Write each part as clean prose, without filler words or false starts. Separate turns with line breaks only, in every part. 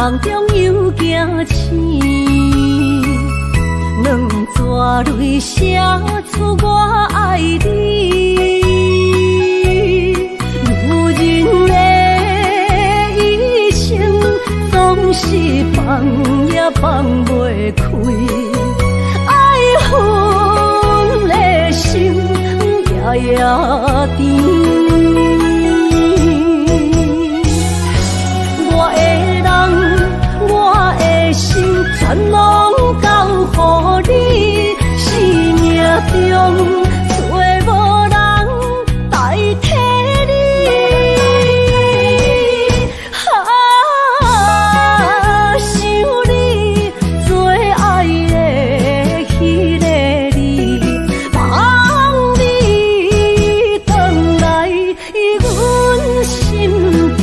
梦中又惊醒，两撮泪写出我爱你。女人的一生总是放也放袂开，爱恨的心夜夜甜。全拢交予你，生命中找无人代替你。想你最爱的迄个你，望你回来阮心间。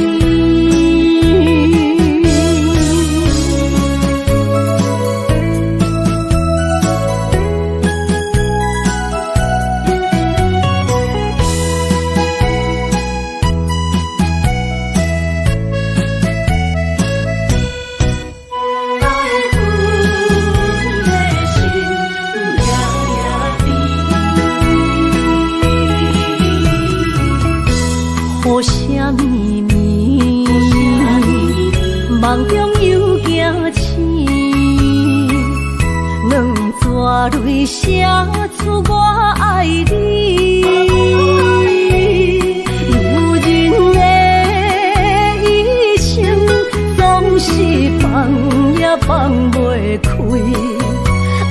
雨声绵绵，梦中又惊醒，两撮泪写出我爱你。女人的一生总是放也放袂开，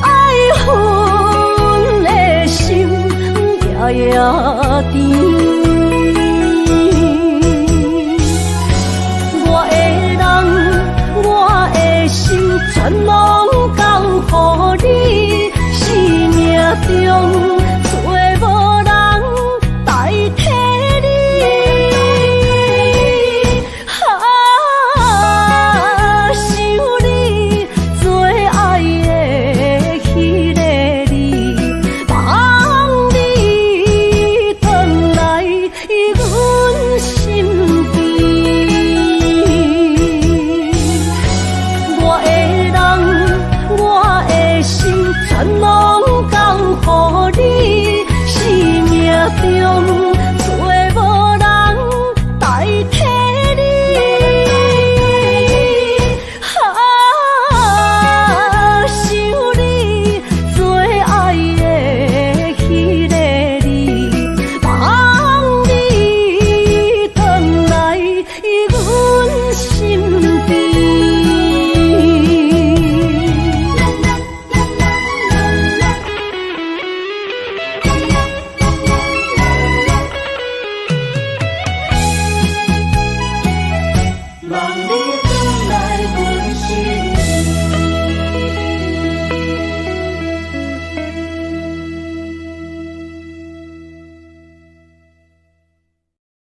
爱恨的心夜夜甜。